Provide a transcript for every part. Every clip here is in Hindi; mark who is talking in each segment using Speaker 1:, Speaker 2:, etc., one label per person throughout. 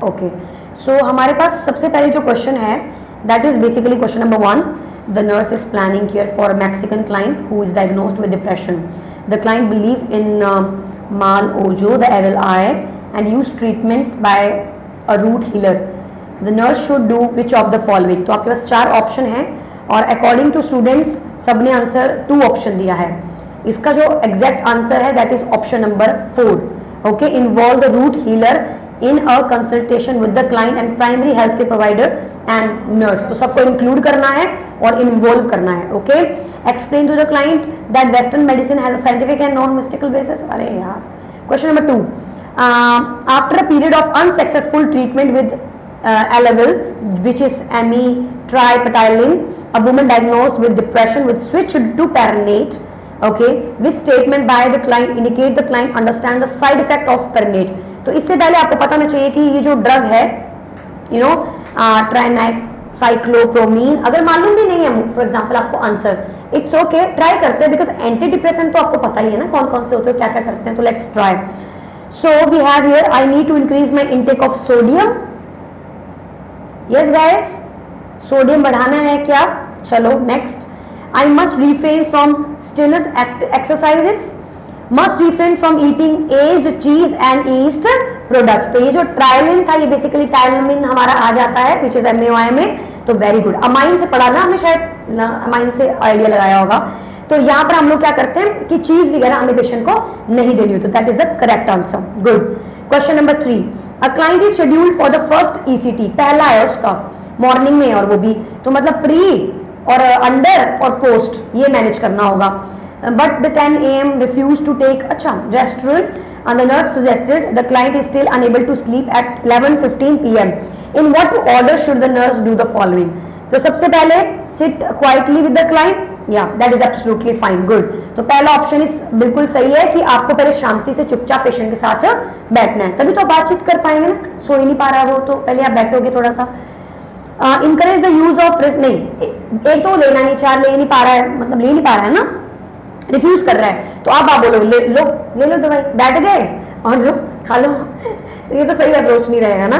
Speaker 1: ओके, सो हमारे पास सबसे पहले जो क्वेश्चन है that is basically question number 1. The nurse is planning care for a Mexican client who is diagnosed with depression. The client believe in mal ojo, the evil eye, and use treatments by a root healer. The nurse should do which of the following? तो आपके पास 4 ऑप्शन है और अकॉर्डिंग टू स्टूडेंट्स सबने आंसर 2 ऑप्शन दिया है. इसका जो एग्जैक्ट आंसर है that is option number 4. Okay, involve the root healer in a consultation with the client and primary health care provider and nurse. तो सबको इंक्लूड करना है और इन्वॉल्व करना है. Okay, explain to the client that western medicine has a scientific and non mystical basis. अरे यार, question number 2. After a period of unsuccessful treatment with Elavil, which is amitriptyline, a woman diagnosed with depression with switched to Paranate. Okay, which statement by the client indicate the client understand the side effect of Paranate? तो इससे पहले आपको पता होना चाहिए कि ये जो ड्रग है ट्राइनाइक्साइक्लोप्रोमीन, अगर मालूम भी नहीं है फॉर एग्जांपल आपको आंसर, इट्स ओके, ट्राई करते हैं बिकॉज एंटी डिप्रेसेंट तो आपको पता ही है ना कौन कौन से होते हैं, क्या क्या करते हैं. तो let's try. So we have here I need to increase my intake of sodium. Yes guys, sodium बढ़ाना है क्या? चलो next. I must refrain from stimulus exercises. Must refrain from eating aged cheese and yeast products. तो ये जो ट्रायलिन था ये बेसिकली टाइलमिन हमारा आ जाता है विच इज MAOI में. तो वेरी गुड. अमाइन से पढ़ा ना हमने, शायद अमाइन से आइडिया लगाया होगा. तो यहाँ पर हम लोग क्या करते हैं कि चीज वगैरह हमें पेशेंट को नहीं देनी होती. That is the correct answer. Good. Question number 3. A client is scheduled for the first ECT. पहला है उसका मॉर्निंग में, और वो भी तो मतलब प्री और अंडर और पोस्ट ये मैनेज करना होगा. But the 10 AM refused to take Gestrel, and the nurse suggested the client is still unable to sleep at 11:15 PM. In what order should the nurse do the following? तो सबसे पहले sit quietly with the client. Yeah, that is absolutely fine. Good. तो पहला ऑप्शन इस बिल्कुल सही है कि आपको पहले शांति से चुपचाप पेशेंट के साथ बैठना है, तभी तो बातचीत कर पाएंगे ना. सो ही नहीं पा रहा वो, तो पहले आप बैठोगे थोड़ा सा. Encourage the use of risk. नहीं, एक तो लेना नहीं, 4 ले नहीं पा रहा है, मतलब ले नहीं पा रहा है ना, रिफ्यूज कर रहा है, तो आप बोलो ले लो दवाई, बैठ गए और लो खा लो. तो ये तो सही अप्रोच नहीं रहेगा ना.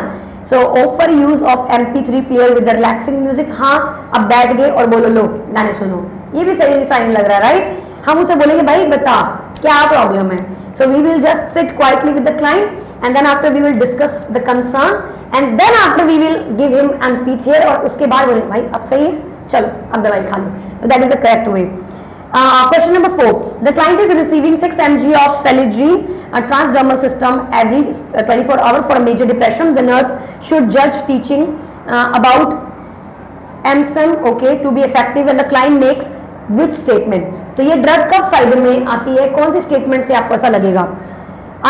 Speaker 1: सो offer use of MP3 player with relaxing music. हाँ, अब बैठ गए और बोलो लो गाने सुनो, ये भी सही साइन लग रहा है, राइट. हम उसे बोलेंगे भाई बता क्या प्रॉब्लम है. So we will just sit quietly with the client and then after we will discuss the concerns and then after we will give him MP3 और उसके बाद बोलेंगे भाई अब सही है, चलो अब दवाई खा लो. तो that is the correct way. Question number 4. The client is receiving 6 mg of Celery, a transdermal system every 24 hours for major depression. The nurse should judge teaching about MSM, okay, to be effective when the client makes which statement? तो ये ड्रग कब फायदे में आती है, कौन सी स्टेटमेंट से आपको ऐसा लगेगा?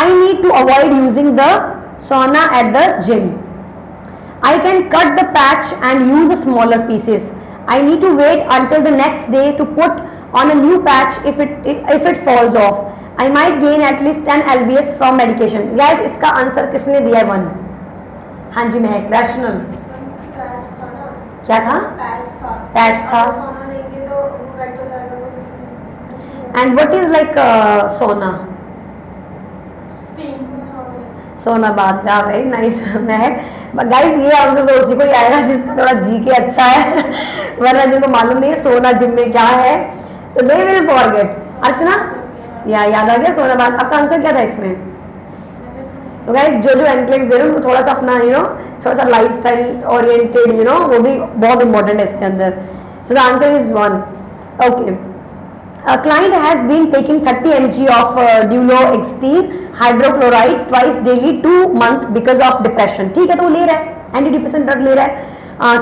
Speaker 1: I need to avoid using the sauna at the gym. I can cut the patch and use the smaller pieces. I need to wait until the next day to put on a new patch if it falls off. I might gain at least 10 lbs from medication. Guys, इसका आंसर किसने दिया है? 1. हाँ जी महक, रैशनल क्या था? पैच था. एंड व्हाट इज लाइक सोना? सोना बात था. वेरी नाइस महक. गाइस ये आंसर तो उसी को ही आएगा जिसका थोड़ा GK अच्छा है, वरना जिनको मालूम नहीं है सोना जिम में क्या है तो दे विल फॉरगेट. अर्चना याद आ गया सोना बात. आपका आंसर क्या था इसमें? तो गाइस जो एनक्लेक्स दे रहे हो थोड़ा सा अपना थोड़ा सा लाइफस्टाइल ओरिएंटेड वो भी बहुत इंपॉर्टेंट है इसके अंदर. So the answer is 1. Okay. A client has been taking 30 mg of duloxetine hydrochloride twice daily 2 months because of depression. ठीक है, तो वो ले रहा है, एंटी डिप्रेसेंट ड्रग ले रहा है,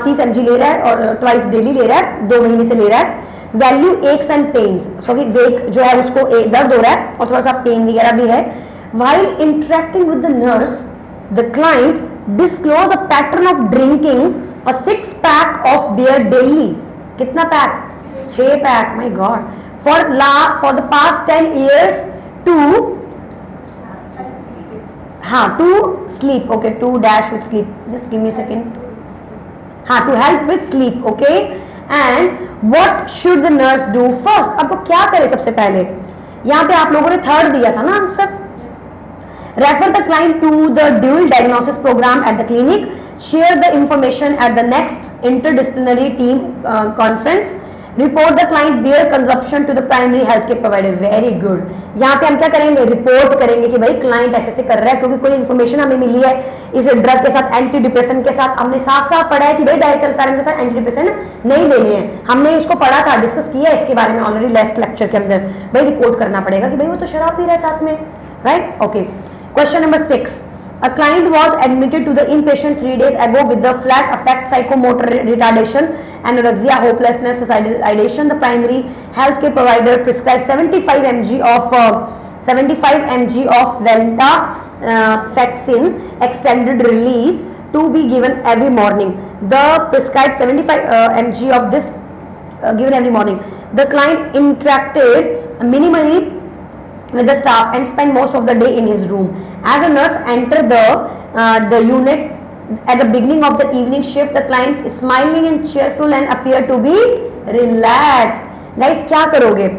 Speaker 1: 30 mg ले रहा है और ट्वाइस डेली ले रहा है, 2 महीने से ले रहा है. Value x and pens, sorry वेक जो है उसको दर्द हो रहा है और थोड़ा सा पेन वगैरह भी है. While interacting with the nurse, the client disclosed a pattern of drinking a 6-pack of beer daily. कितना pack? 6 pack. My God. For the past 10 years to sleep. Okay, to dash with sleep. Just give me a second. To help with sleep. Okay. And what should the nurse do first? अब वो क्या करे सबसे पहले? यहाँ पे आप लोगों ने 3rd दिया था ना answer. refer the client to the dual diagnosis program at the clinic, share the information at the next interdisciplinary team conference, report the client beer consumption to the primary health care provider. Very good. यहाँ पे हम क्या करेंगे, रिपोर्ट करेंगे कि भाई क्लाइंट ऐसे कर रहा है, क्योंकि कोई इन्फॉर्मेशन हमें मिली है इस ड्रग के साथ, एंटी डिप्रेशन के साथ. हमने साफ साफ पढ़ा है कि भाई डायसल्फारिन के साथ एंटी डिप्रेशन नहीं देने हैं, हमने इसको पढ़ा था, डिस्कस किया इसके बारे में ऑलरेडी लास्ट लेक्चर के अंदर. भाई रिपोर्ट करना पड़ेगा कि भाई वो तो शराब पी रहा है साथ में, right. Okay, question number 6. A client was admitted to the inpatient 3 days ago with the flat affect, psychomotor retardation, anorexia, hopelessness, suicidal ideation. The primary healthcare provider prescribed 75 mg of Venlafaxine extended release to be given every morning. The prescribed 75 mg of this given every morning. The client interacted minimally with the staff and spent most of the day in his room. As a nurse entered the unit at the beginning of the evening shift, the client is smiling and cheerful and appeared to be relaxed. Guys, क्या करोगे?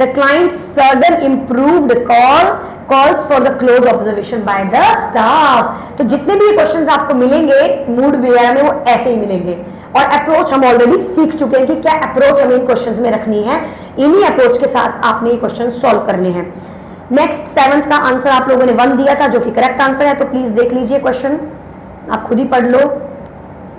Speaker 1: The client sudden improved calls for the close observation by the staff. तो जितने भी क्वेश्चंस आपको मिलेंगे मूड वगैरह में वो ऐसे ही मिलेंगे. और अप्रोच हम ऑलरेडी सीख चुके हैं कि क्या अप्रोच हमें इन क्वेश्चंस में रखनी है. इन्हीं अप्रोच के साथ आपने ये क्वेश्चन सॉल्व करने हैं. नेक्स्ट 7th का आंसर आप लोगों ने 1 दिया था, जो कि करेक्ट आंसर है. तो प्लीज देख लीजिए क्वेश्चन, आप खुद ही पढ़ लो.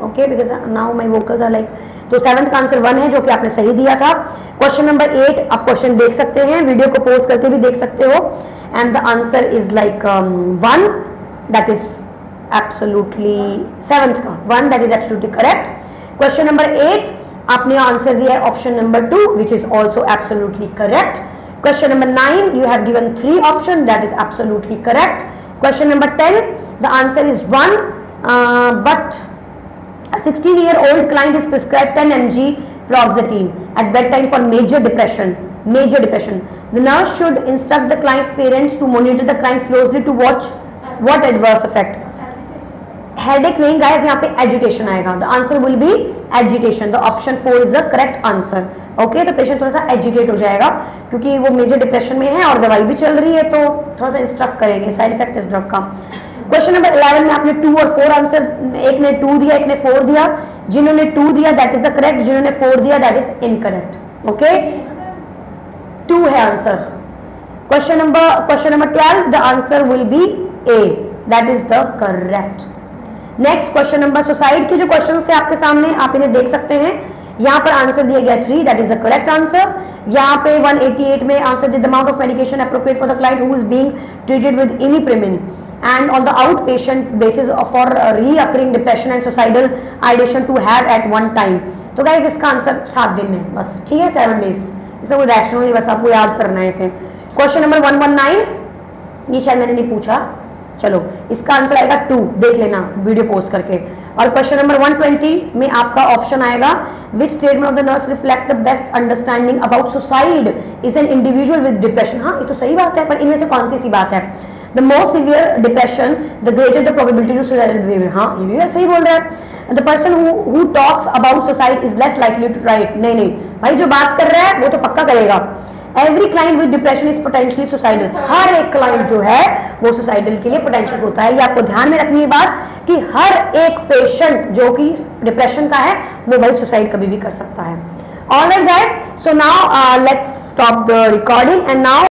Speaker 1: Okay, because now my vocals are like. तो 7th का आंसर 1 है, जो कि आपने सही दिया था. क्वेश्चन नंबर 8 आप क्वेश्चन देख सकते हैं, वीडियो को पॉज करके भी देख सकते हो. And the answer is like 1, that is absolutely 7th का 1, that is absolutely correct. Question number 8 आपने आंसर दिया है option number 2, which is also absolutely correct. Question number 9, you have given 3 options, that is absolutely correct. Question number 10, the answer is 1, but a 16-year-old client is prescribed 10 mg paroxetine at bedtime for major depression. The nurse should instruct the client parents to monitor the client closely to watch what adverse effect. Headache नहीं guys, यहाँ पे agitation आएगा. The answer will be agitation. The option 4 is the correct answer. Okay, तो पेशेंट थोड़ा सा एजिटेट हो जाएगा क्योंकि वो मेजर डिप्रेशन में है और दवाई भी चल रही है, तो थोड़ा सा इंस्ट्रक्ट करेंगे साइड इफेक्ट इस ड्रग का. क्वेश्चन नंबर 11 में आपने 2 और 4 आंसर, एक ने 2 दिया, एक ने 4 दिया. जिन्होंने 2 दिया दैट इज द करेक्ट, जिन्होंने 4 दिया दैट इज इनकरेक्ट. ओके, 2 है answer. Question number 12, the answer will be A, that is the correct. Next question number suicide के जो क्वेश्चंस थे आपके सामने, आप इन्हें देख सकते हैं. यहाँ पर आंसर दिया गया 3, that is the correct answer. यहाँ पे 188 में answer the amount of medication appropriate for the client who is being treated with imipramine and on the out patient basis for recurring depression and suicidal ideation to have at one time. तो गाइस इसका आंसर 7 दिन है बस, ठीक है, 7 डेज. इसे कोई रैशनली बस आपको याद करना है इसे. क्वेश्चन नंबर 119, ये शायद मैंने नहीं पूछा, चलो इसका आंसर आएगा 2, देख लेना वीडियो पोस्ट करके. और क्वेश्चन नंबर 120 में आपका ऑप्शन आएगा which statement of the nurse reflect the best understanding about suicide is an individual with depression. हाँ, ये तो सही बात है, पर इनमें से कौन सी बात है? The more severe depression the greater the probability to suicidal behavior. हाँ, ये भी सही बोल रहा है. The person who talks about suicide is less likely to try it. नहीं, भाई जो बात कर रहा है वो तो पक्का करेगा. Every client with depression is potentially suicidal. हर एक क्लाइंट जो है वो सुसाइडल के लिए पोटेंशियल होता है. ये आपको ध्यान में रखनी है बात कि हर एक पेशेंट जो कि डिप्रेशन का है वो भाई सुसाइड कभी भी कर सकता है. Alright guys, so now let's stop the recording and now